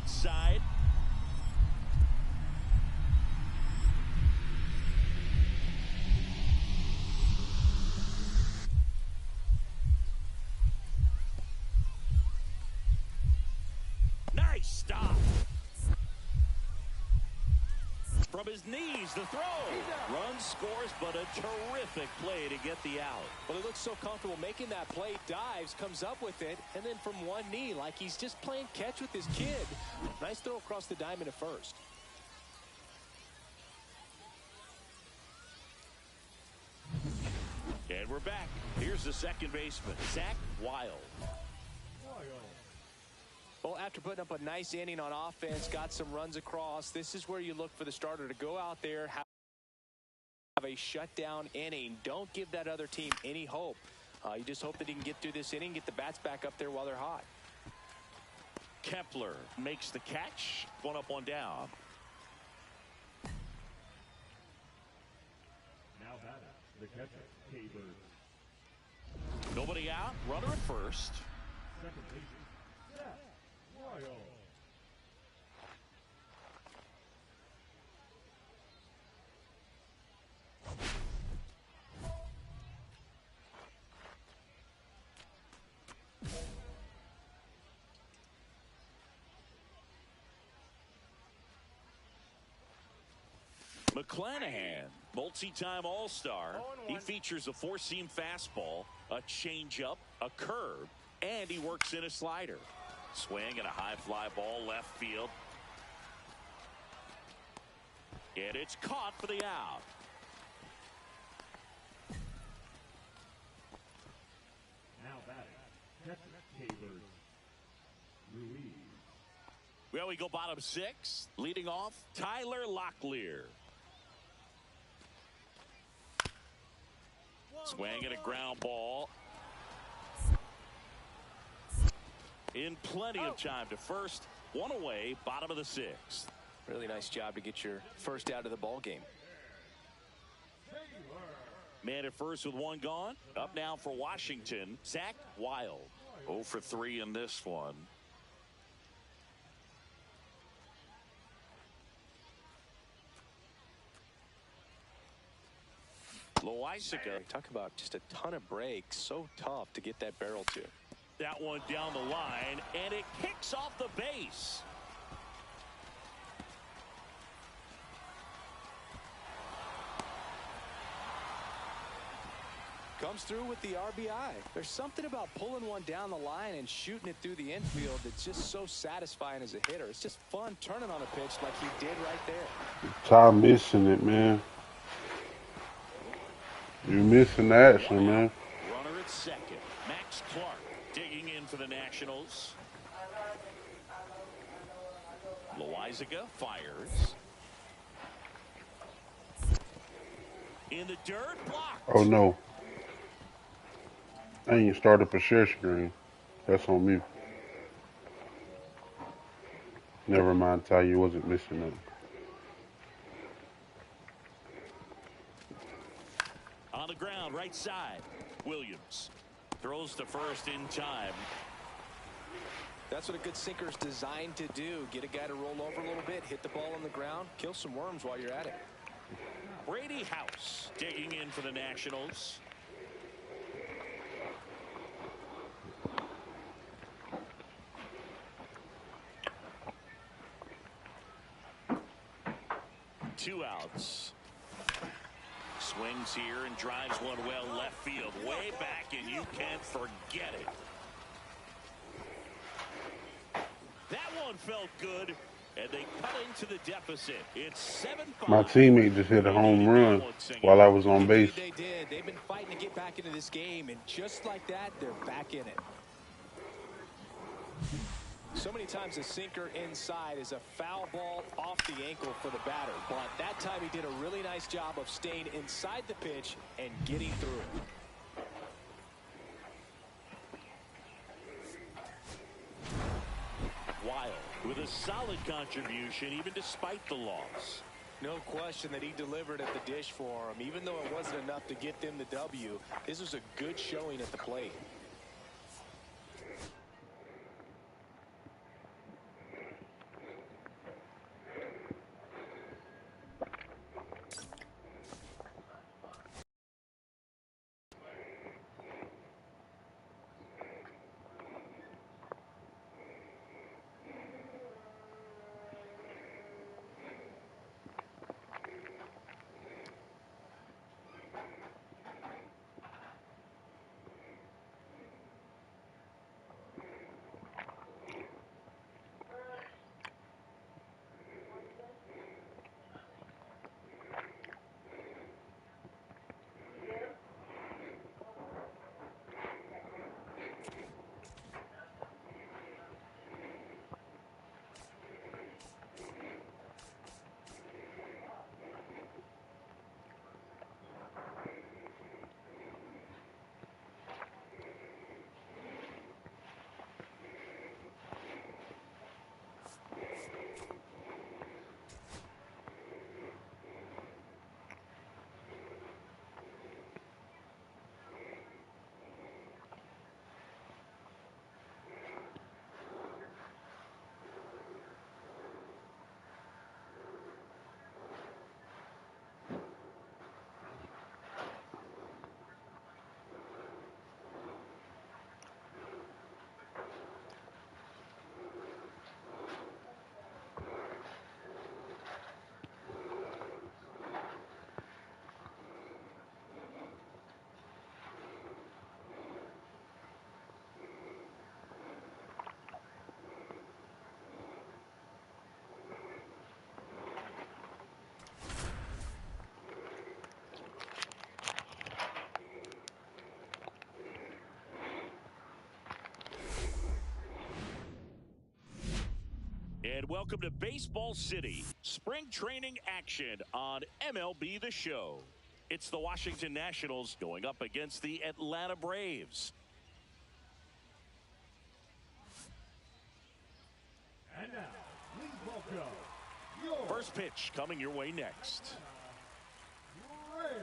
right side. Nice stop. From his knees, the throw. Run scores, but a terrific play to get the out. Well, he looks so comfortable making that play, dives, comes up with it, and then from one knee, like he's just playing catch with his kid. Nice throw across the diamond at first. And we're back. Here's the second baseman, Zach Wild. Well, after putting up a nice inning on offense, got some runs across, this is where you look for the starter to go out there, have a shutdown inning. Don't give that other team any hope. You just hope that he can get through this inning, get the bats back up there while they're hot. Kepler makes the catch. One up, one down. Now batting, the catcher, K-Bird. Nobody out. Runner at first. Second baseman, Zach Wild. McClanahan, multi-time All-Star. He features a four-seam fastball, a changeup, a curve, and he works in a slider. Swing and a high fly ball left field. And it's caught for the out. Now batting, catcher, K-Bird. Ruiz. Well, we go bottom six. Leading off, Tyler Locklear. Swing and a ground ball. In plenty of time to first. One away, bottom of the sixth. Really nice job to get your first out of the ball game. Man at first with one gone. Up now for Washington, Zach Wild. 0 for 3 in this one. Loizaga. Talk about just a ton of breaks. So tough to get that barrel to. That one down the line, and it kicks off the base. Comes through with the RBI. There's something about pulling one down the line and shooting it through the infield that's just so satisfying as a hitter. It's just fun turning on a pitch like he did right there. Tom missing it, man. You're missing the action, man. Runner at second. Max Clark digging in for the Nationals. Loizaga fires. In the dirt, blocked. Oh, no. I ain't started for share screen. That's on me. Never mind, Ty. You wasn't missing it. On the ground, right side. Williams throws to first in time. That's what a good sinker is designed to do. Get a guy to roll over a little bit, hit the ball on the ground, kill some worms while you're at it. Brady House digging in for the Nationals. Two outs. Swings here and drives one well left field, way back, and you can't forget it. That one felt good, and they cut into the deficit. It's 7-5. My teammate just hit a home run while I was on base. They did. They've been fighting to get back into this game, and just like that, they're back in it. So many times a sinker inside is a foul ball off the ankle for the batter. But that time he did a really nice job of staying inside the pitch and getting through it. Wild with a solid contribution even despite the loss. No question that he delivered at the dish for him. Even though it wasn't enough to get them the W, this was a good showing at the plate. And welcome to Baseball City, spring training action on MLB The Show. It's the Washington Nationals going up against the Atlanta Braves. And now, please welcome your First pitch coming your way next. Braves.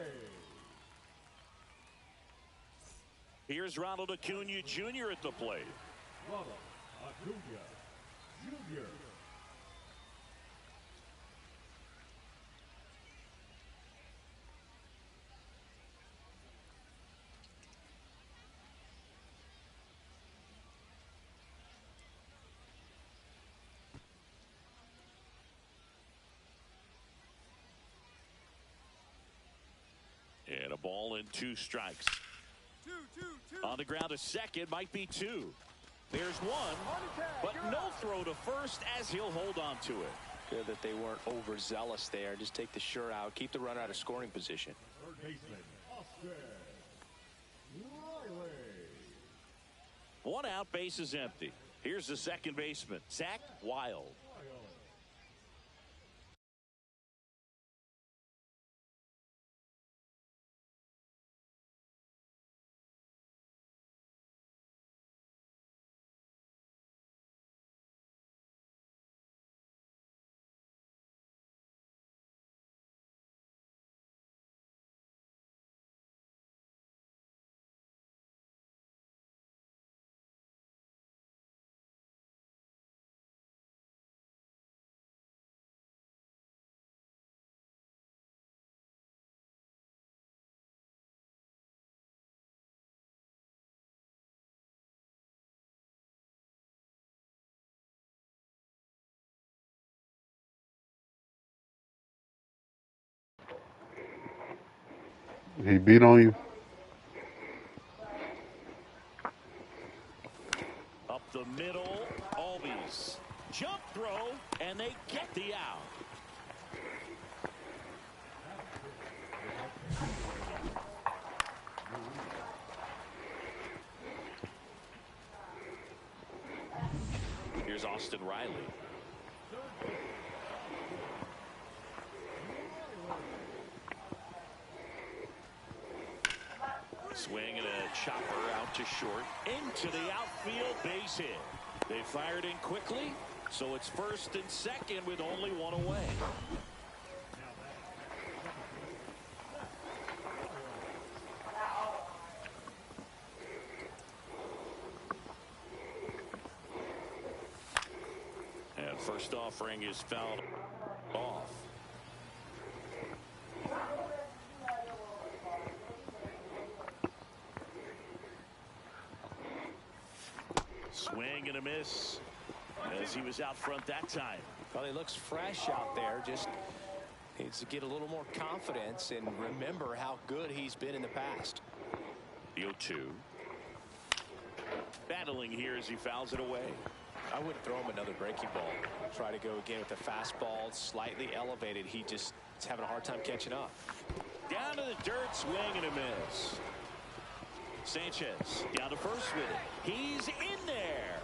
Here's Ronald Acuna Jr. at the plate. Ronald Acuna Jr. And a ball and 2 strikes. On the ground, a second, might be 2. There's 1, but no throw to first as he'll hold on to it. Good that they weren't overzealous there. Just take the sure out, keep the runner out of scoring position. Third baseman, Austin Riley. 1 out, base is empty. Here's the second baseman, Zach Wild. He beat on you? Up the middle, Albies. Jump throw, and they get the out. Here's Austin Riley. Swing and a chopper out to short. Into the outfield, base hit. They fired in quickly, so it's first and second with only 1 away. And first offering is fouled off. Swing and a miss as he was out front that time. Well, he looks fresh out there. Just needs to get a little more confidence and remember how good he's been in the past. The 0-2. Battling here as he fouls it away. I wouldn't throw him another breaking ball. Try to go again with the fastball, slightly elevated. He just is having a hard time catching up. Down to the dirt, swing and a miss. Sanchez down to first with it. He's in there.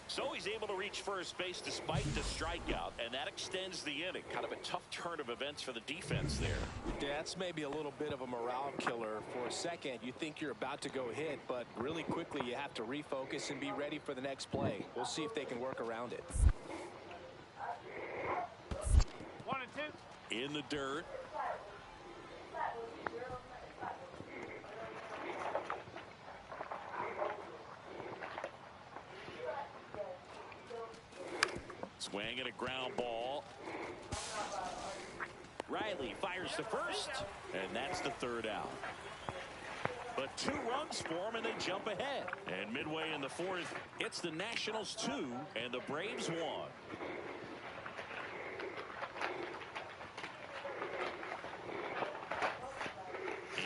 So he's able to reach first base despite the strikeout, and that extends the inning. Kind of a tough turn of events for the defense there. Yeah, that's maybe a little bit of a morale killer. For a second, you think you're about to go hit, but really quickly you have to refocus and be ready for the next play. We'll see if they can work around it. 1 and 2. In the dirt. Swing and a ground ball. Riley fires to first, and that's the 3rd out. But 2 runs for him, and they jump ahead. And midway in the 4th, it's the Nationals 2 and the Braves 1.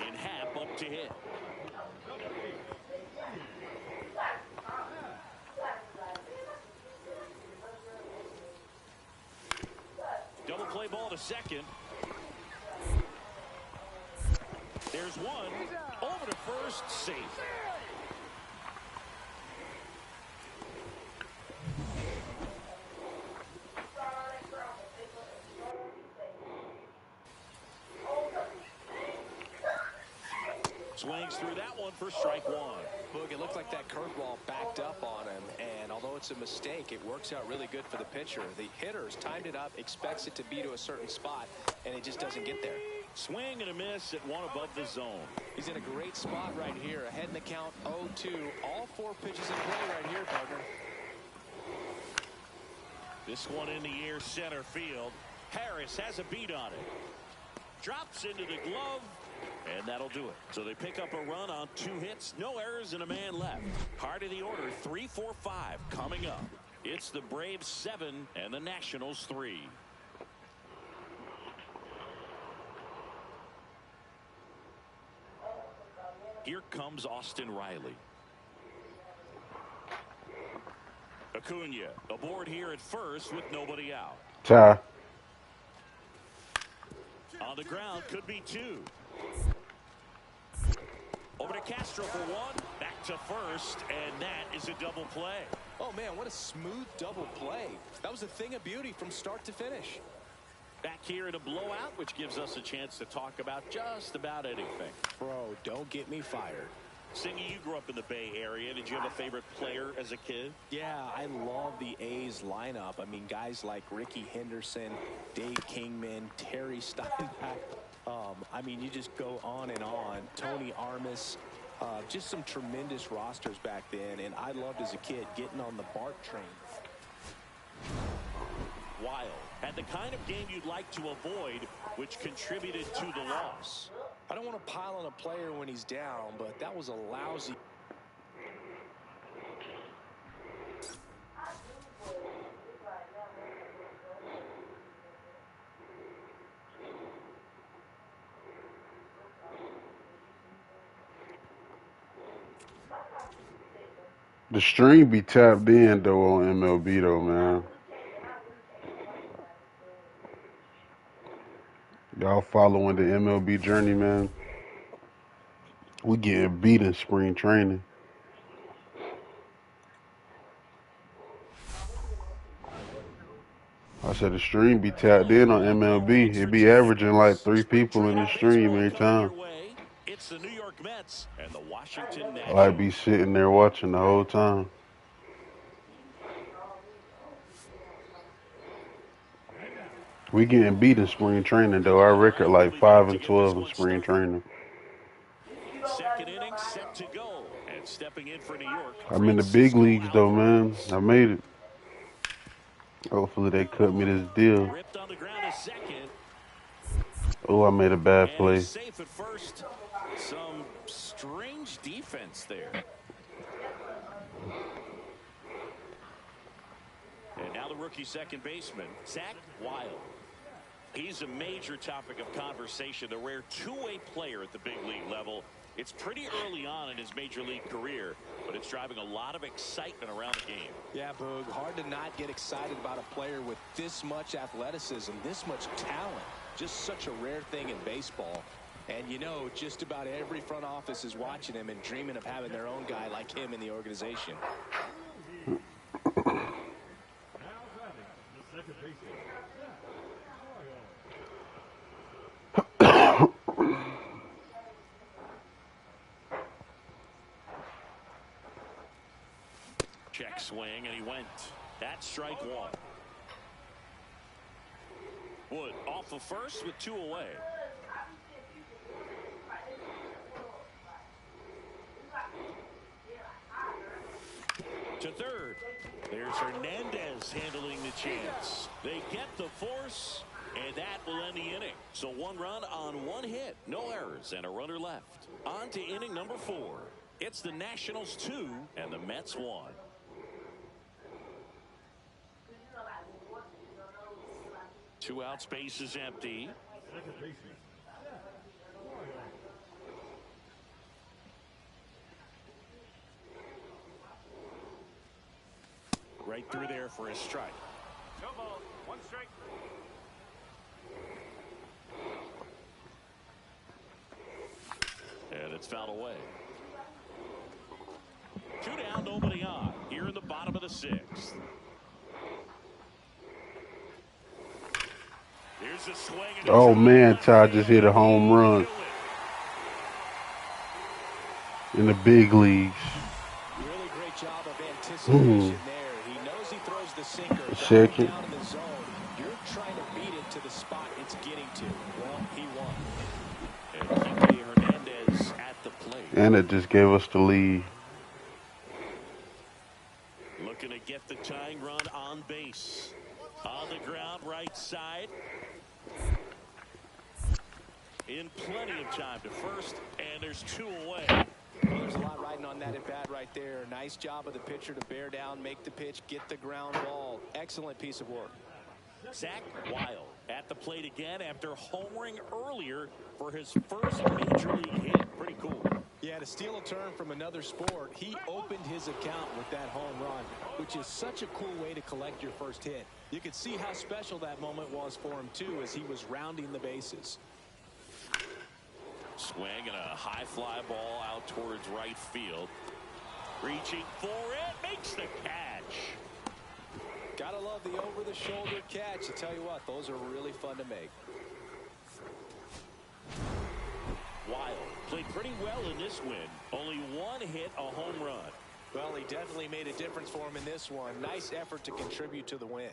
In Happ up to hit. Double play ball to second. There's 1. Over to first, safe. Swings through that one for strike one. Look, it looked like that curveball backed up on him, and although it's a mistake, it works out really good for the pitcher. The hitter's timed it up, expects it to be to a certain spot, and it just doesn't get there. Swing and a miss at one above the zone. He's in a great spot right here, ahead in the count 0-2. All 4 pitches in play right here, partner. This one in the air center field. Harris has a beat on it. Drops into the glove, and that'll do it. So they pick up a run on 2 hits, no errors, and a man left. Heart of the order, 3-4-5 coming up. It's the Braves 7 and the Nationals 3. Here comes Austin Riley. Acuna aboard here at first with nobody out. Ty. On the ground, could be 2. Over to Castro for 1. Back to first, and that is a double play. Oh, man, what a smooth double play. That was a thing of beauty from start to finish. Back here in a blowout, which gives us a chance to talk about just about anything. Bro, don't get me fired. Singy, you grew up in the Bay Area. Did you have a favorite player as a kid? Yeah, I love the A's lineup. I mean, guys like Ricky Henderson, Dave Kingman, Terry Steinbach. I mean, you just go on and on. Tony Armas. Just some tremendous rosters back then, and I loved as a kid getting on the BART train. Wild had the kind of game you'd like to avoid, which contributed to the loss. I don't want to pile on a player when he's down, but that was a lousy. The stream be tapped in, though, on MLB, though, man. Y'all following the MLB journey, man? We getting beat in spring training. I said the stream be tapped in on MLB. It be averaging like 3 people in the stream every time. It's the New York Mets and the Washington Nationals. I be sitting there watching the whole time. We getting beat in spring training, though. Our record like 5-12 in spring training. Second inning set to go, and stepping in for New York. I'm in the big leagues, though, man. I made it. Hopefully they cut me this deal. Ripped on the ground a second. Oh, I made a bad play. Safe at first. Some strange defense there. And now the rookie second baseman, Zach Wild. He's a major topic of conversation, the rare two-way player at the big league level. It's pretty early on in his major league career, but it's driving a lot of excitement around the game. Yeah, Boog, hard to not get excited about a player with this much athleticism, this much talent. Just such a rare thing in baseball. And, you know, just about every front office is watching him and dreaming of having their own guy like him in the organization. Now batting, the second baseman, Check swing, and he went. That's strike one. Wood off of first with 2 away. To third. There's Hernandez handling the chance. They get the force, and that will end the inning. So 1 run on 1 hit, no errors, and a runner left. On to inning number 4. It's the Nationals 2 and the Mets 1. Two out, space is empty. second baseman, Right through there for his strike. No ball, 1 strike. And it's fouled away. 2 down, nobody on. Here in the bottom of the 6th. Here's a swing. Oh, man, Ty just hit a home run. in the big leagues. Really great job of anticipation there. He knows he throws the sinker. Got it Second. down in the zone. You're trying to beat it to the spot it's getting to. Well, he won. And Kike Hernandez at the plate. And it just gave us the lead. Looking to get the tying run on base. On the ground, right side. In plenty of time to first, and there's 2 away. Well, there's a lot riding on that at bat right there. Nice job of the pitcher to bear down, make the pitch, get the ground ball. Excellent piece of work. Zach Wild at the plate again after homering earlier for his first major league hit. Pretty cool. Yeah, to steal a turn from another sport, he opened his account with that home run, which is such a cool way to collect your first hit. You could see how special that moment was for him, too, as he was rounding the bases. Swing and a high fly ball out towards right field. Reaching for it, makes the catch. Gotta love the over-the-shoulder catch. I tell you what, those are really fun to make. Wild played pretty well in this win. Only 1 hit, a home run. Well, he definitely made a difference for him in this one. Nice effort to contribute to the win.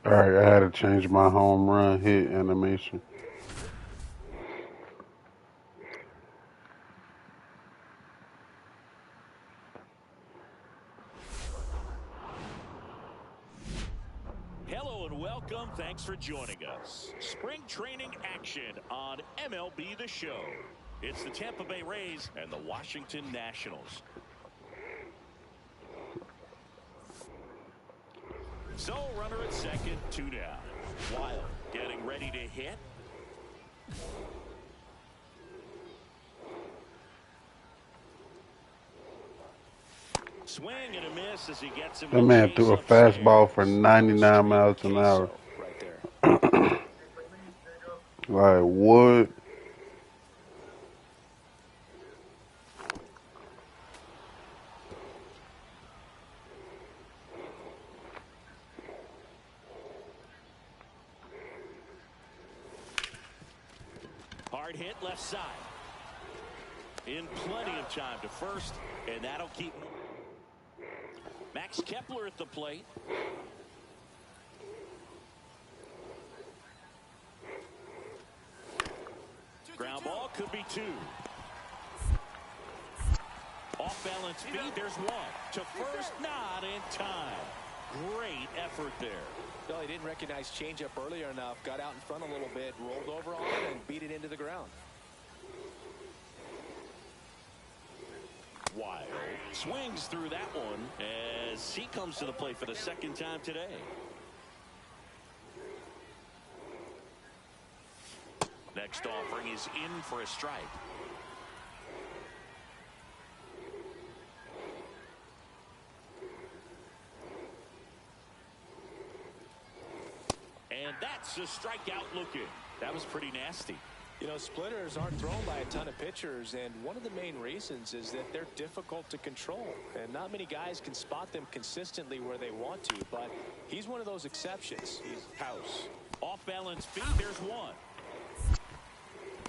All right, I had to change my home run hit animation. Hello and welcome. Thanks for joining us. Spring training action on MLB The Show. It's the Tampa Bay Rays and the Washington Nationals. So, runner at second, 2 down. Wild getting ready to hit. Swing and a miss as he gets him. That man threw a fastball for 99 miles an hour. Right there. Like, what? Hard hit left side. In plenty of time to first, and that'll keep Max Kepler at the plate. Ground ball could be 2. Off balance feed, there's 1. To first, not in time. Great effort there. No, he didn't recognize changeup earlier enough. Got out in front a little bit, rolled over on it, and beat it into the ground. Wild swings through that one as he comes to the plate for the second time today. Next offering is in for a strike. And that's a strikeout looking. That was pretty nasty. You know, splitters aren't thrown by a ton of pitchers, and one of the main reasons is that they're difficult to control, and not many guys can spot them consistently where they want to, but he's one of those exceptions. He's house. Off balance feed, there's 1.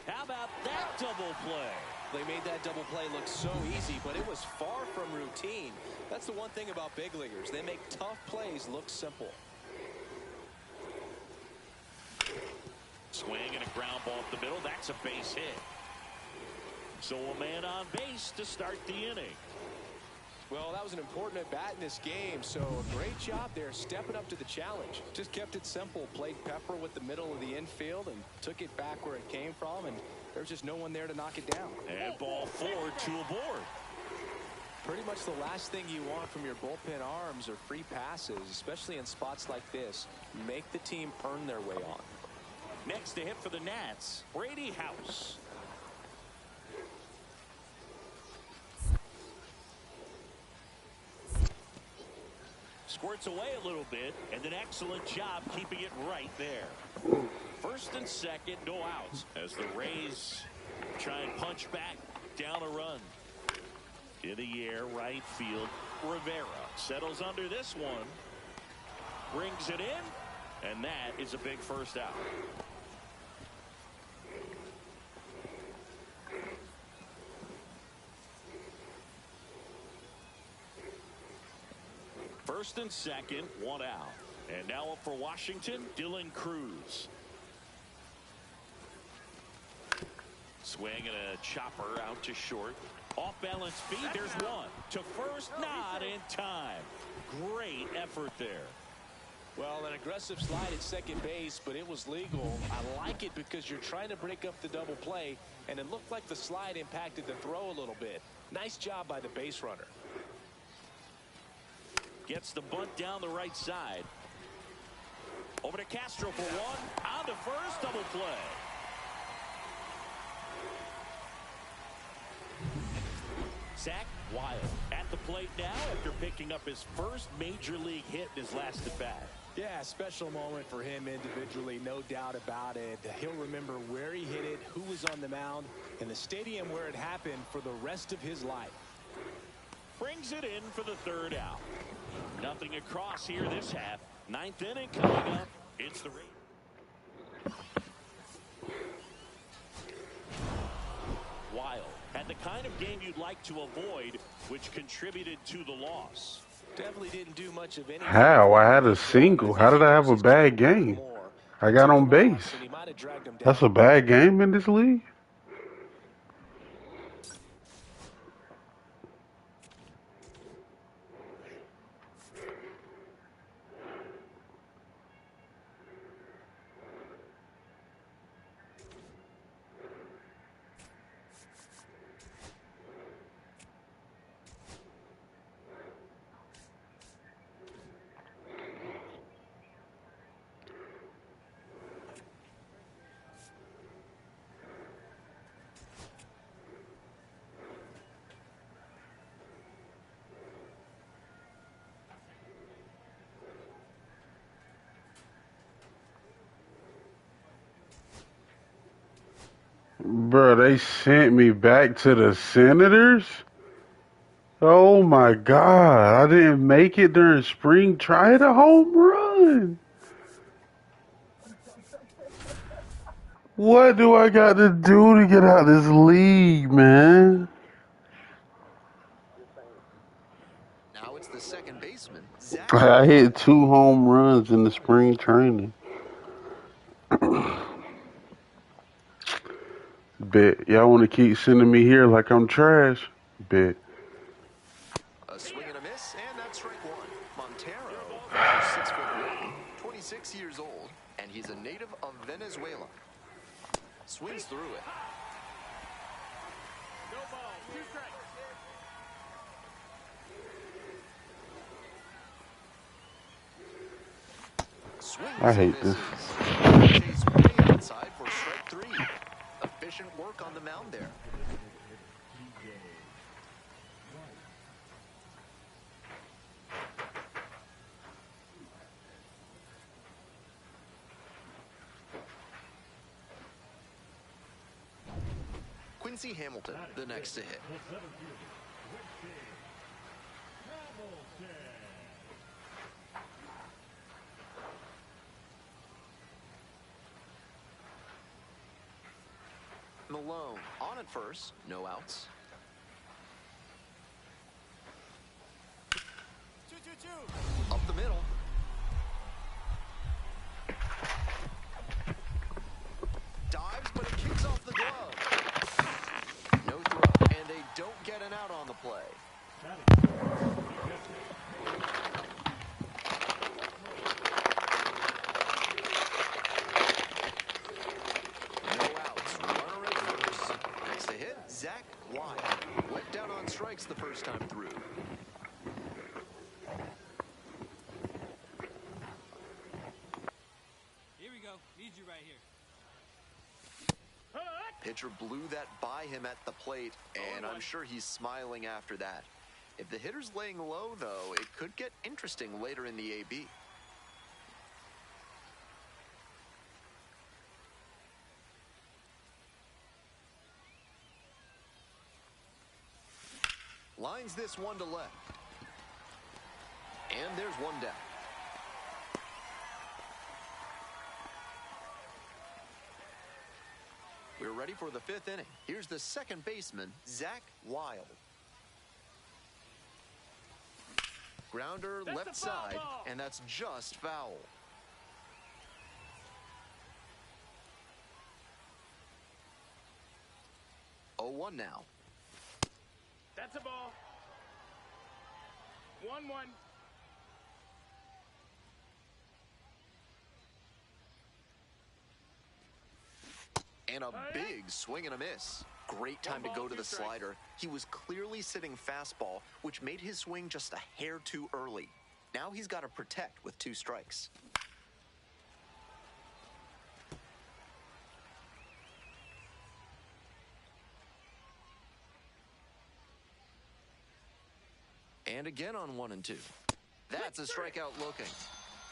How about that double play? They made that double play look so easy, but it was far from routine. That's the one thing about big leaguers. They make tough plays look simple. Swing and a ground ball up the middle. That's a base hit. So a man on base to start the inning. Well, that was an important at-bat in this game, so a great job there stepping up to the challenge. Just kept it simple, played Pepper with the middle of the infield and took it back where it came from, and there's just no one there to knock it down. And ball 4, 2 aboard. Pretty much the last thing you want from your bullpen arms are free passes, especially in spots like this. Make the team earn their way on. Next to hit for the Nats, Brady House. Squirts away a little bit, and an excellent job keeping it right there. First and second, no outs, as the Rays try and punch back down a run. In the air, right field, Rivera settles under this one. Brings it in, and that is a big first out. First and second, 1 out. And now up for Washington, Dylan Cruz. Swing and a chopper out to short. Off balance feed, there's 1. To first, not in time. Great effort there. Well, an aggressive slide at second base, but it was legal. I like it because you're trying to break up the double play, and it looked like the slide impacted the throw a little bit. Nice job by the base runner. Gets the bunt down the right side. Over to Castro for 1. On to first, double play. Zach Wild at the plate now after picking up his first major league hit in his last at bat. Yeah, special moment for him individually, no doubt about it. He'll remember where he hit it, who was on the mound, and the stadium where it happened for the rest of his life. Brings it in for the 3rd out. Nothing across here this half. 9th inning coming up. It's the Rays. Wild had the kind of game you'd like to avoid, which contributed to the loss. Definitely didn't do much of anything. How? I had a single. How did I have a bad game? I got on base. And he might have dragged him down. That's a bad game in this league? Bro, they sent me back to the Senators? Oh my God. I didn't make it during spring. Try a home run. What do I got to do to get out of this league, man? Now it's the second baseman, Zach. I hit 2 home runs in the spring training. Bet. Y'all want to keep sending me here like I'm trash? Bet. A swing and a miss, and that's strike one. Montero, 6'1", 26 years old, and he's a native of Venezuela. Swings through it. No ball. 2 strikes. Swings I hate and this. misses. Chase way outside for strike 3. Efficient work on the mound there. Quincy Hamilton, the next to hit. Malone on at first, no outs. 2-2-2. Up the middle. Dives, but it kicks off the glove. No throw, and they don't get an out on the play. No outs, runner at first. Next to hit, Zach Wild. Went down on strikes the first time through. Here we go. Need you right here. Pitcher blew that by him at the plate, and I'm sure he's smiling after that. If the hitter's laying low, though, it could get interesting later in the AB. Lines this one to left. And there's one down. We're ready for the 5th inning. Here's the second baseman, Zach Wild. Grounder left side, and that's just foul. Oh, 1 now. That's a ball. 1-1. And a big swing and a miss. Great time to go to the slider. He was clearly sitting fastball, which made his swing just a hair too early. Now he's got to protect with 2 strikes. And again on 1 and 2. That's a strikeout looking.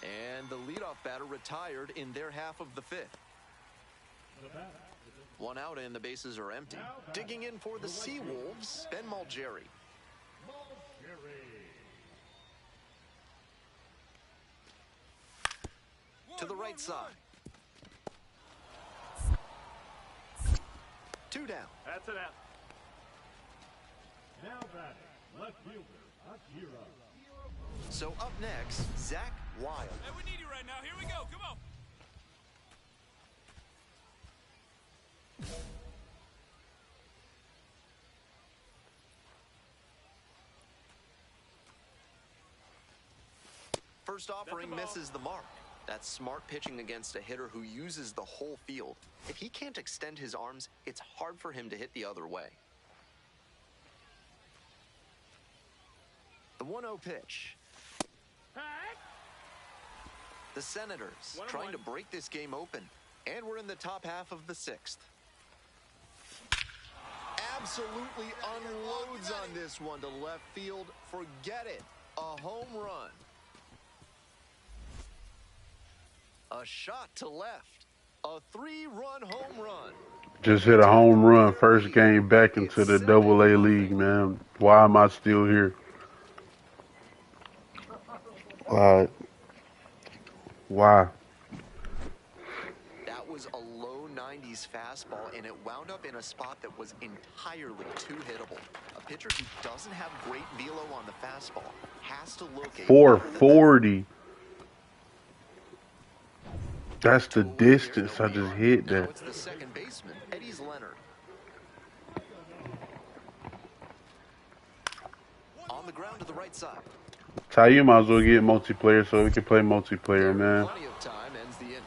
And the leadoff batter retired in their half of the 5th. 1 out and the bases are empty. Digging in for the Seawolves, Ben Malgeri. To the right side. 2 down. That's it out. Now batting, left fielder, Akira. So up next, Zach Wild. Hey, we need you right now. Here we go. Come on. First offering misses the mark. That's smart pitching against a hitter who uses the whole field. If he can't extend his arms, it's hard for him to hit the other way. The 1-0 pitch. The Senators trying to break this game open. And we're in the top half of the 6th. Absolutely unloads on this one to left field. Forget it. A home run. A shot to left. A 3-run home run. Just hit a home run. First game back into the AA league, man. Why am I still here? Why? That was a low 90s fastball, and it wound up in a spot that was entirely too hittable. A pitcher who doesn't have great velo on the fastball has to locate 440. That's the distance I just hit Now that. it's the second baseman, Eddie's Leonard. On the ground to the right side. Ty, you might as well get multiplayer so we can play multiplayer, man. Plenty of time ends the inning.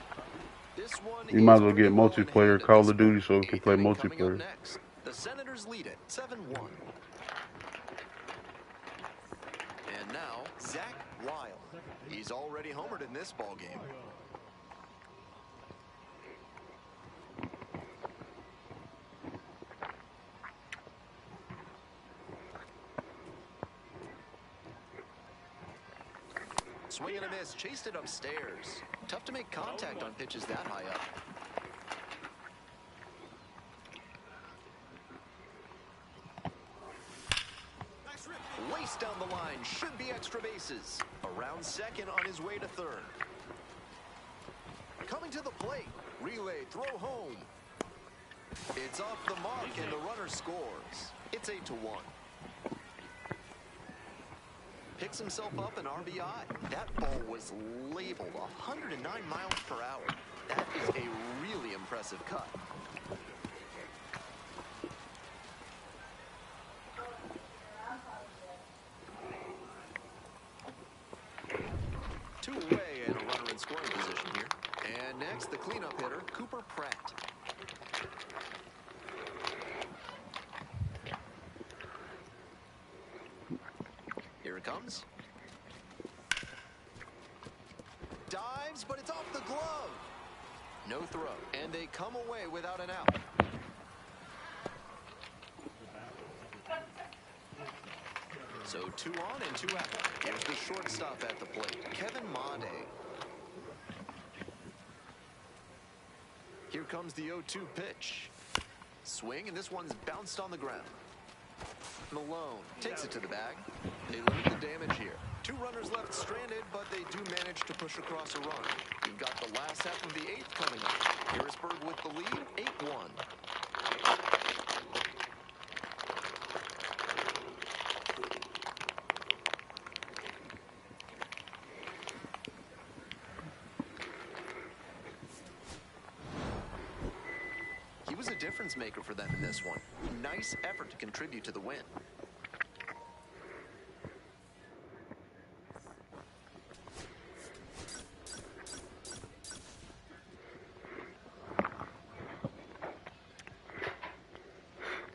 This one You might as is well get pretty well multiplayer in hand Call at this of Duty point. so we can Eighth play inning coming up multiplayer. next. The Senators lead it 7-1. And now Zach Wild. He's already homered in this ball game. Swing and a miss, chased it upstairs. Tough to make contact on pitches that high up. Waste down the line, should be extra bases. Around second on his way to third. Coming to the plate, relay, throw home. It's off the mark and the runner scores. It's 8-1. Picks himself up an RBI. That ball was labeled 109 miles per hour. That is a really impressive cut. Two away and a runner in scoring position here. And next, the cleanup hitter, Cooper Pratt. Here it comes. Dives, but it's off the glove. No throw. And they come away without an out. So 2 on and 2 out. Here's the shortstop at the plate, Kevin Made. Here comes the 0-2 pitch. Swing, and this one's bounced on the ground. Malone takes it to the bag. They limit the damage here. 2 runners left stranded, but they do manage to push across a run. You've got the last half of the 8th coming up. Harrisburg with the lead, 8-1. He was a difference maker for them in this one. Nice effort to contribute to the win.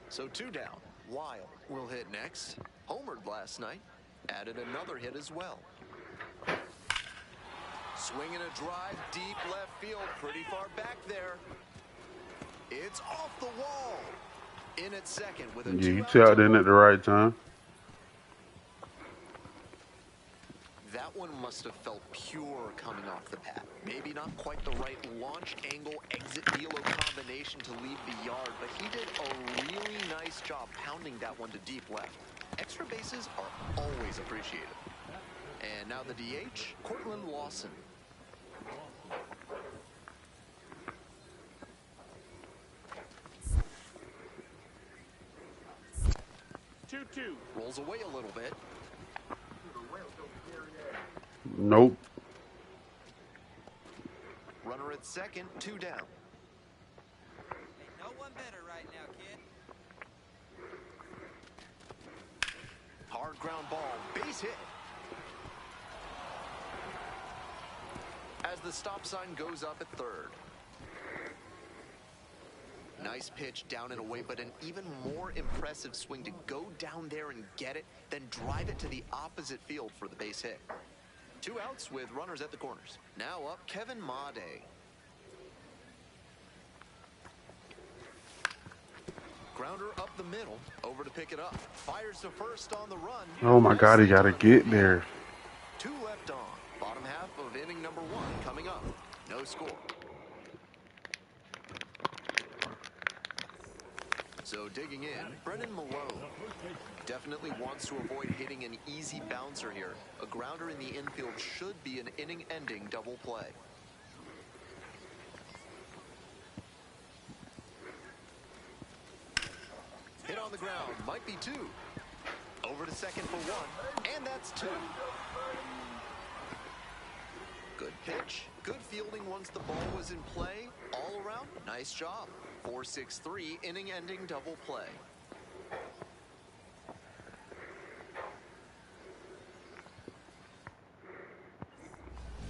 So 2 down. Wild will hit next. Homered last night. Added another hit as well. Swinging a drive deep left field. Pretty far back there. It's off the wall. In at second with a Yeah, you 2-out tapped in double. at the right time. That one must have felt pure coming off the bat. Maybe not quite the right launch angle exit velo combination to leave the yard, but he did a really nice job pounding that one to deep left. Extra bases are always appreciated. And now the DH, Cortland Lawson. Rolls away a little bit. Nope. Runner at second, 2 down. Ain't no one better right now, kid. Hard ground ball, base hit. As the stop sign goes up at third. Nice pitch down and away, but an even more impressive swing to go down there and get it, then drive it to the opposite field for the base hit. 2 outs with runners at the corners. Now up, Kevin Made. Grounder up the middle, over to pick it up. Fires to first on the run. Oh my God, he gotta get there. 2 left on. Bottom half of inning number 1 coming up. No score. So digging in, Brennan Malone definitely wants to avoid hitting an easy bouncer here. A grounder in the infield should be an inning-ending double play. Hit on the ground, might be 2. Over to second for 1, and that's 2. Good pitch, good fielding once the ball was in play. All around, nice job. 4-6-3, inning-ending double play.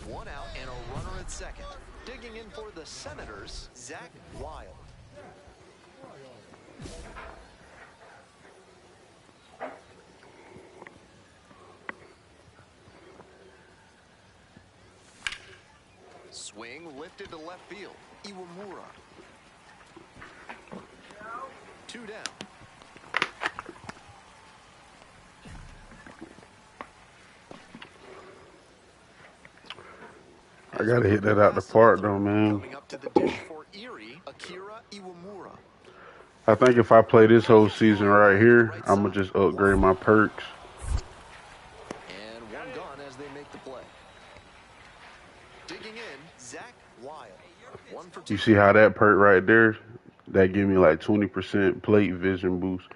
One out and a runner at second. Digging in for the Senators, Zach Wild. Swing lifted to left field. Iwamura. 2 down. I gotta hit that out the park though, man. Coming up to the dish for Erie, Akira Iwamura. I think if I play this whole season right here, I'm gonna just upgrade my perks. And 1 gone as they make the play. Digging in, Zach Wild. 1 for 2. You see how that perk right there? That give me like 20% plate vision boost.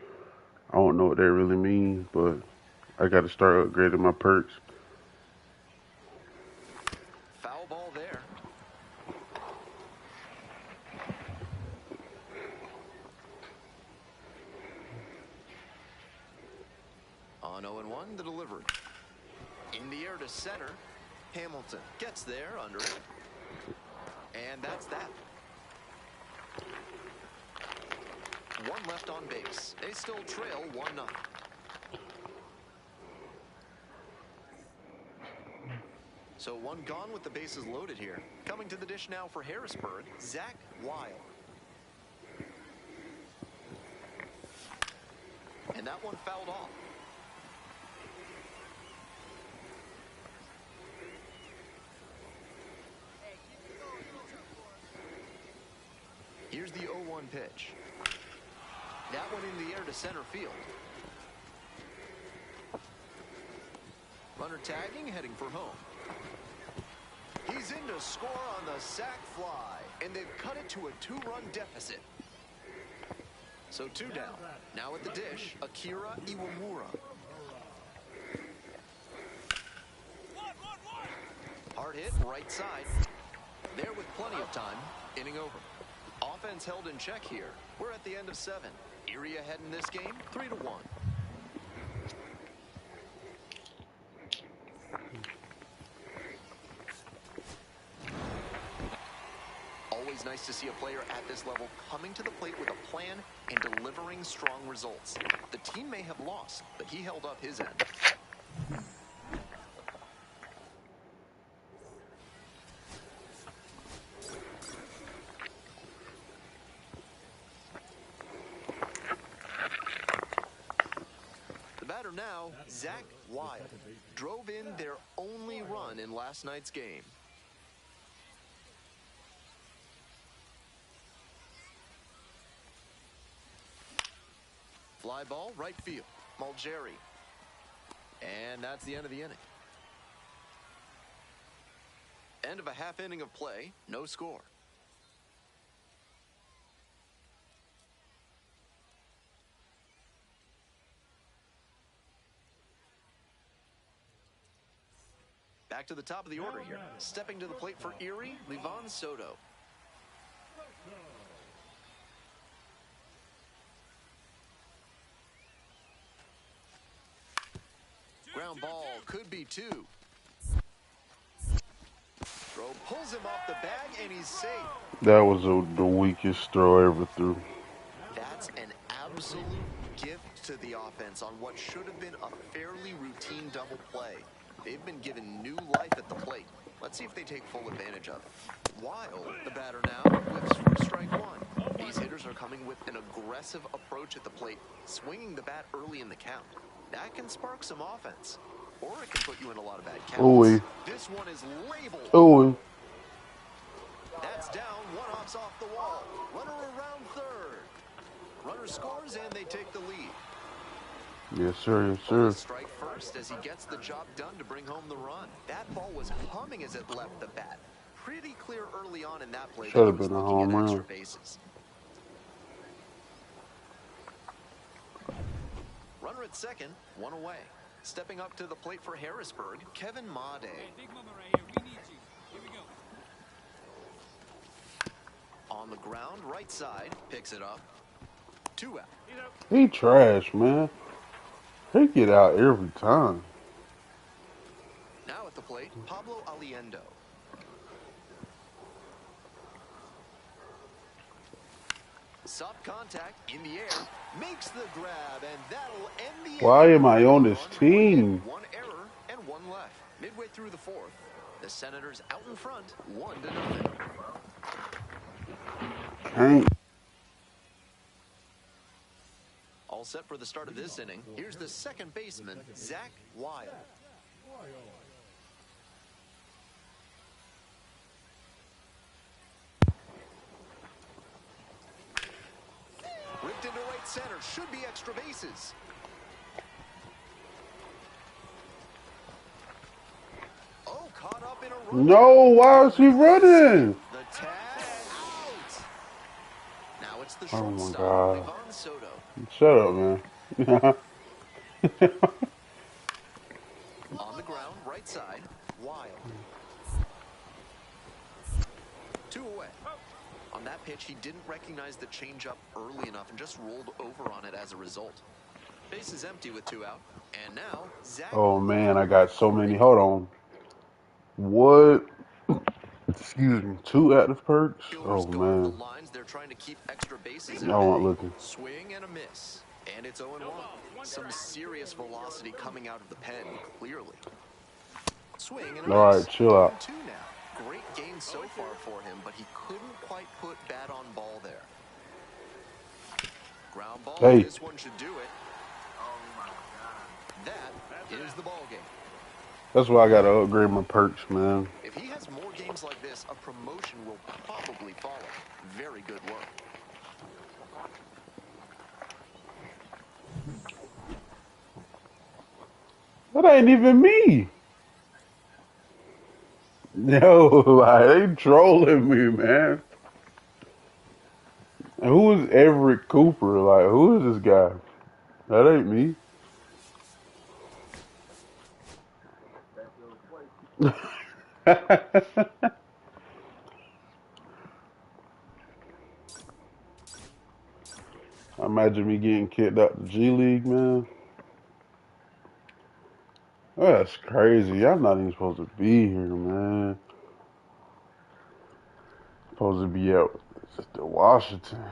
I don't know what that really means, but I gotta start upgrading my perks. Foul ball there. On 0-1, the delivery. In the air to center. Hamilton gets there under it. And that's that. 1 left on base. They still trail 1-0. So 1 gone with the bases loaded here. Coming to the dish now for Harrisburg, Zach Wild. And that one fouled off. Here's the 0-1 pitch. That one in the air to center field. Runner tagging, heading for home. He's in to score on the sac fly, and they've cut it to a 2-run deficit. So 2 down. Now at the dish, Akira Iwamura. Hard hit, right side. There with plenty of time. Inning over. Offense held in check here. We're at the end of 7. Erie ahead in this game, 3-1. Always nice to see a player at this level coming to the plate with a plan and delivering strong results. The team may have lost, but he held up his end. Now, Zach Wild drove in their only run in last night's game. Fly ball, right field. Mulgeri. And that's the end of the inning. End of a half inning of play, no score. Back to the top of the order here. Stepping to the plate for Erie, Livan Soto. Ground ball could be 2. Throw pulls him off the bag, and he's safe. That was the weakest throw I ever threw. That's an absolute gift to the offense on what should have been a fairly routine double play. They've been given new life at the plate. Let's see if they take full advantage of it. Wild, the batter now, whips for strike 1. These hitters are coming with an aggressive approach at the plate, swinging the bat early in the count. That can spark some offense, or it can put you in a lot of bad counts. Ooh. This one is labeled. Ooh. That's down, one hops off the wall. Runner around third. Runner scores, and they take the lead. Yes, sir. Yes, sir. Strike first as he gets the job done to bring home the run. That ball was humming as it left the bat. Pretty clear early on in that play. Should have been a home run. Runner at second, one away. Stepping up to the plate for Harrisburg, Kevin Made. Hey, Big Mama right here. We need you. Here we go. On the ground, right side, picks it up. 2 out. He trash, man. He get out every time. Now at the plate, Pablo Aliendo. Soft contact in the air, makes the grab, and that'll end the Why am I on this team? 1 error and 1 left. Midway through the 4th, the Senators out in front, 1-0. Dang. All set for the start of this inning. Here's the second baseman, Zach Wild. Ripped into right center, should be extra bases. Oh, caught up in a run. No, why is he running? The tag out. Now it's the Oh my shortstop, God. Livan Soto. Shut up, man. On the ground, right side, Wild. 2 away. On that pitch, he didn't recognize the changeup early enough and just rolled over on it as a result. Base is empty with 2 out. And now, Zach. Oh, man, I got so many. Hold on. What? Excuse me. 2 active perks? Oh, Fielders going man. the lines. They're trying to keep extra bases. I wasn't looking. Swing and a miss. And it's 0-1. Some serious velocity coming out of the pen, clearly. Swing and a miss. All right, chill out. 2 now. Great game so far for him, but he couldn't quite put bat on ball there. Ground ball. Hey. This one should do it. That is the ball game. That's why I got to upgrade my perks, man. If he has more games like this, a promotion will probably follow. Very good work. That ain't even me. No, like, they trolling me, man. And who is Everett Cooper? Like, who is this guy? That ain't me. Imagine me getting kicked out the G League, man. That's crazy. Y'all not even supposed to be here, man. Supposed to be out at Washington.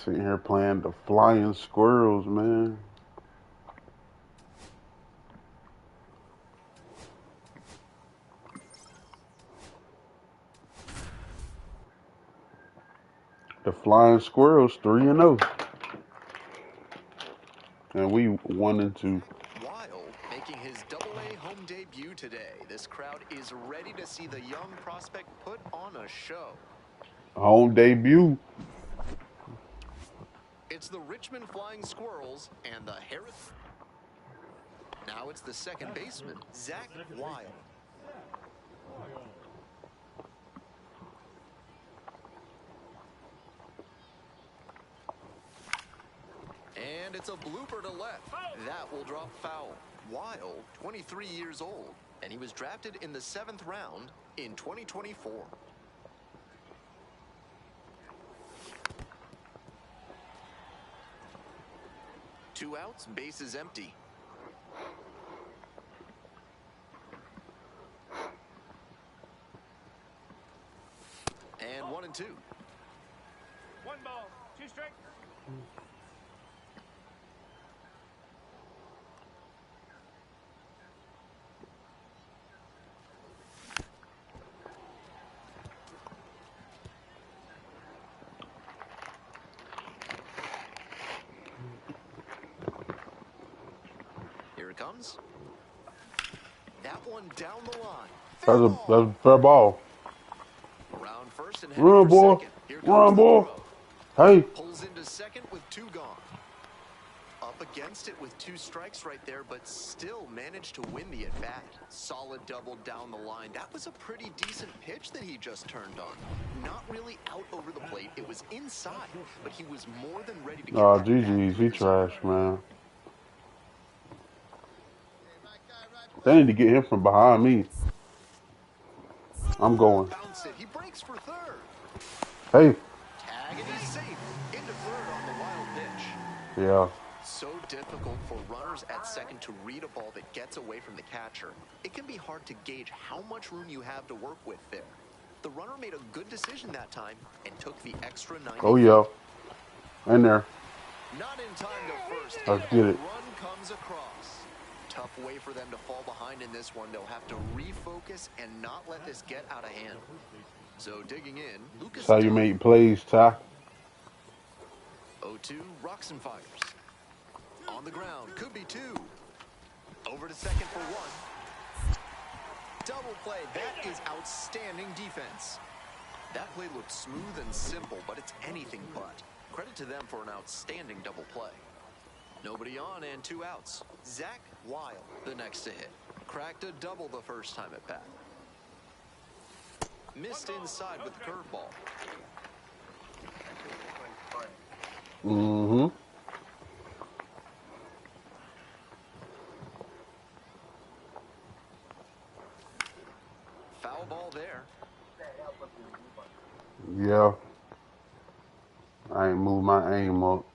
Sitting here playing the Flying Squirrels, man. The Flying Squirrels 3-0. And we 1-2. Wild making his Double-A home debut today. This crowd is ready to see the young prospect put on a show. Home debut. It's the Richmond Flying Squirrels and the Harris. Now it's the second baseman, Zach Wild. And it's a blooper to left. That will drop foul. Wild, 23 years old. And he was drafted in the 7th round in 2024. Two outs, bases empty. And 1-2. 1 ball, 2 strikes. Here it comes. That one down the line. That's a fair ball. Around first and Run, heading for boy. second. Here Run, comes the boy. throw. Hey. Pulls into second with 2 gone. Up against it with 2 strikes right there, but still managed to win the at-bat. Solid double down the line. That was a pretty decent pitch that he just turned on. Not really out over the plate. It was inside, but he was more than ready to get Oh, that bat GG's. He through the zone. trash, man. They need to get him from behind me. I'm going. Bounce it. He breaks for third. Hey. Tag, and he's safe. Into third on the wild pitch. Yeah. So difficult for runners at second to read a ball that gets away from the catcher. It can be hard to gauge how much room you have to work with there. The runner made a good decision that time and took the extra 90. Oh, yeah. In there. Not in time to first. Let's get it. Run comes across. Tough way for them to fall behind in this one. They'll have to refocus and not let this get out of hand. So digging in, Lucas. That's how you make plays, Ty. 0-2, rocks and fires. On the ground, could be 2. Over to second for 1. Double play, that is outstanding defense. That play looked smooth and simple, but it's anything but. Credit to them for an outstanding double play. Nobody on and 2 outs. Zach Wild, the next to hit. Cracked a double the first time at bat. Missed inside with the curveball. Mm-hmm. Foul ball there. Yeah. I ain't moved my aim up.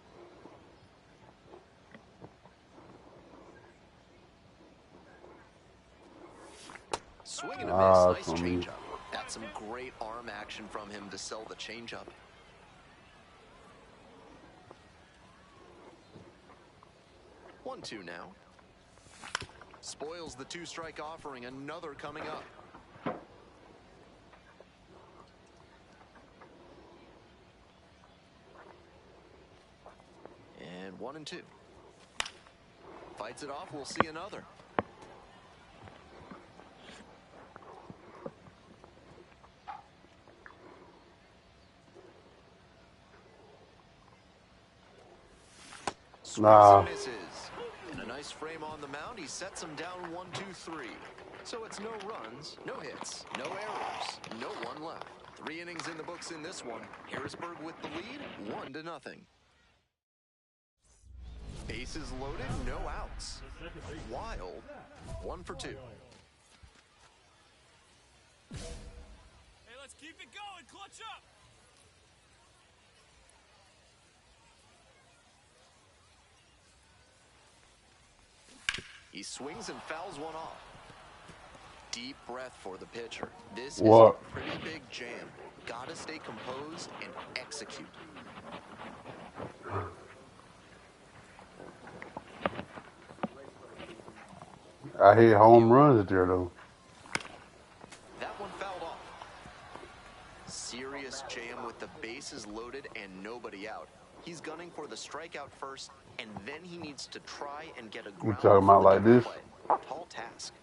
Swing and a Ah, miss. Nice for me. changeup. That's some great arm action from him to sell the changeup. 1-2 now. Spoils the 2-strike offering. Another coming up. And 1-2. Fights it off. We'll see another. Swings Nah. and misses. And a nice frame on the mound. He sets him down 1-2-3. So it's no runs, no hits, no errors, no one left. 3 innings in the books in this one. Harrisburg with the lead, 1-0. Bases loaded, no outs. Wild, 1 for 2. Hey, let's keep it going. Clutch up. He swings and fouls one off. Deep breath for the pitcher. This What? is a pretty big jam. Gotta stay composed and execute. I hit home runs there, though. That one fouled off. Serious jam with the bases loaded and nobody out. He's gunning for the strikeout first, and then he needs to try and get a ground talking about for the like double this? play. Tall task.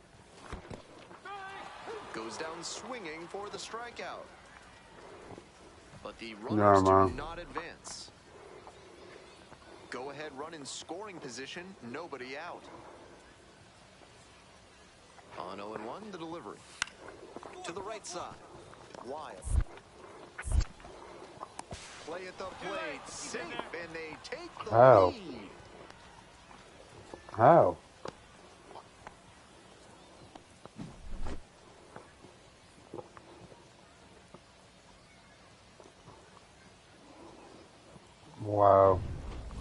Goes down swinging for the strikeout. But the runners Nah, do man. not advance. Go ahead run in scoring position, nobody out. On 0-1, the delivery. To the right side. Wild. Play at the plate, safe, and they take the How? lead. How? Wow.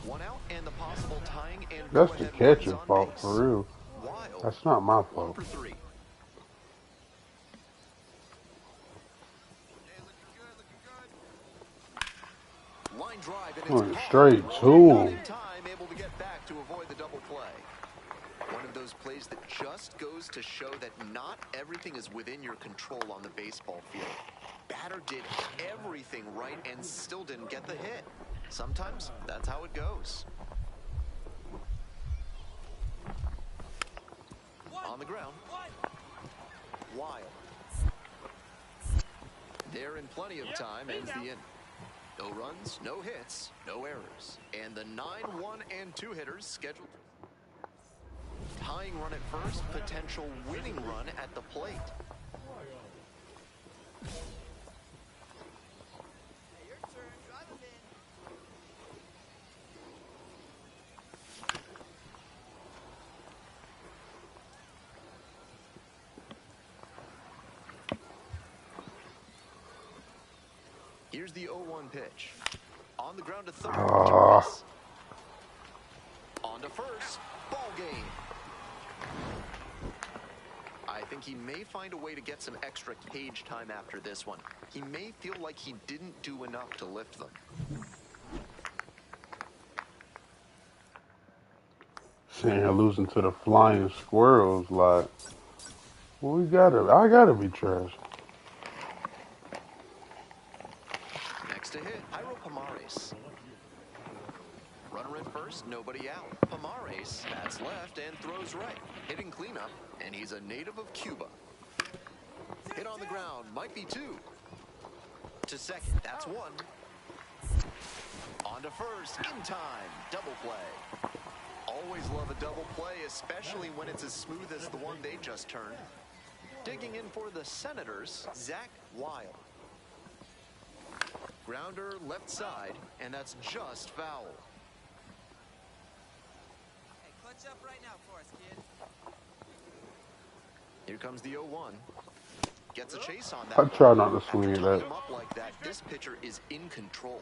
One out and the possible tying and That's the go-ahead runs catcher's on fault, base. for real. Wild. That's not my 1 fault. for 3. Line drive and Going it's caught. straight to Not him. in time, able to get back to avoid the double play. One of those plays that just goes to show that not everything is within your control on the baseball field. Batter did everything right and still didn't get the hit. Sometimes that's how it goes. On the ground. Wild. They're in plenty of time, ends the inning. No runs, no hits, no errors. And the 9-1 and 2 hitters scheduled. Tying run at first, potential winning run at the plate. Hey, your turn. Drive him in. Here's the 0-1 pitch. On the ground to third. Ah. Jarvis. On to first. Ball game. I think he may find a way to get some extra cage time after this one. He may feel like he didn't do enough to lift them. Sitting here losing to the flying squirrels, like, well, I gotta be trash. Next to hit, Jairo Pomares. Runner at first, nobody out. Pomares bats left and throws right. Hitting cleanup, and he's a native of Cuba. Hit on the ground, might be 2. To second, that's 1. On to first, in time, double play. Always love a double play, especially when it's as smooth as the one they just turned. Digging in for the Senators, Zach Wild. Grounder left side, and that's just foul. Hey, clutch up right now for us, kid. Here comes the 0-1. Gets a chase on that. I try not to swing After at tying that. him up like that, this pitcher is in control.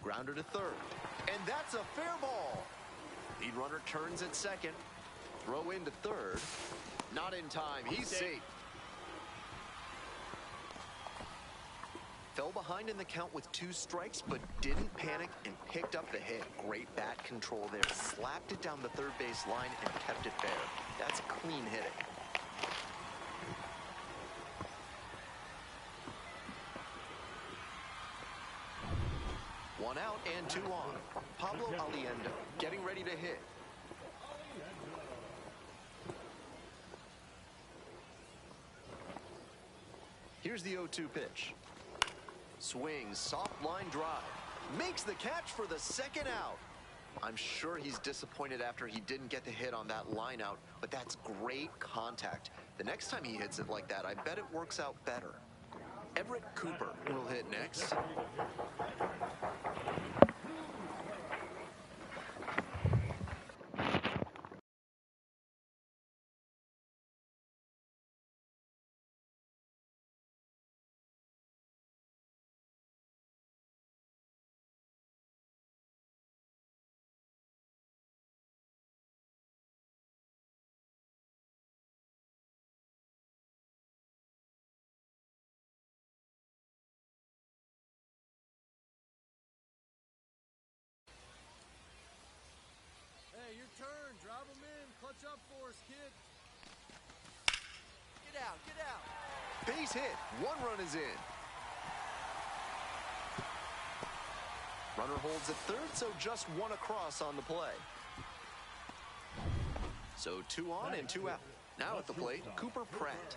Grounder to third. And that's a fair ball. Lead runner turns at second. Throw into third. Not in time. He's safe. Fell behind in the count with 2 strikes, but didn't panic and picked up the hit. Great bat control there. Slapped it down the third base line and kept it fair. That's clean hitting. One out and 2 on. Pablo Aliendo getting ready to hit. Here's the 0-2 pitch. Swings, soft line drive. Makes the catch for the second out. I'm sure he's disappointed after he didn't get the hit on that line out, but that's great contact. The next time he hits it like that, I bet it works out better. Everett Cooper will hit next. Hey, your turn. Drive them in. Clutch up for us, kid. Get out, get out. Base hit. 1 run is in. Runner holds at third, so just 1 across on the play. So 2 on and 2 out. Now at the plate, Cooper Pratt.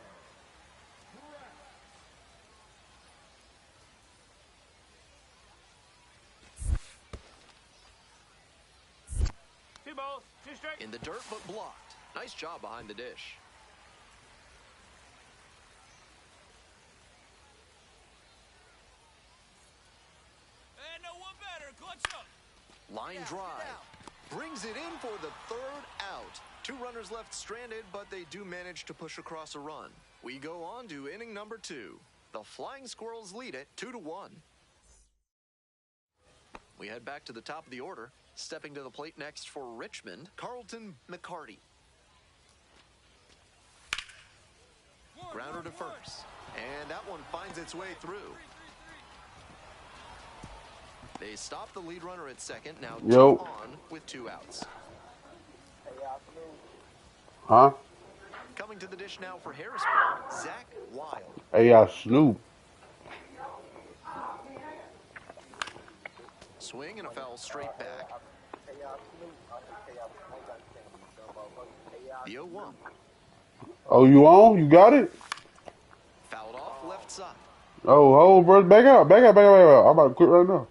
Two balls, 2 strikes. In the dirt, but blocked. Nice job behind the dish. Hey, no one better. Clutch up. Line Get drive. out. Brings it in for the 3rd out. 2 runners left stranded, but they do manage to push across a run. We go on to inning number 2. The Flying Squirrels lead it 2-1. We head back to the top of the order. Stepping to the plate next for Richmond, Carlton McCarty. Grounder to first. And that one finds its way through. They stop the lead runner at second. Now 2 on with 2 outs. Huh? Coming to the dish now for Harrisburg, Zach Wild. Hey, Snoop. Swing and a foul straight back. The 0-1. Oh, you on? You got it? Fouled off left side. Oh, bro. Back out. I'm about to quit right now.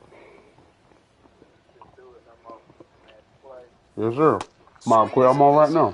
Yes, sir. I'm about to quit. I'm on right now.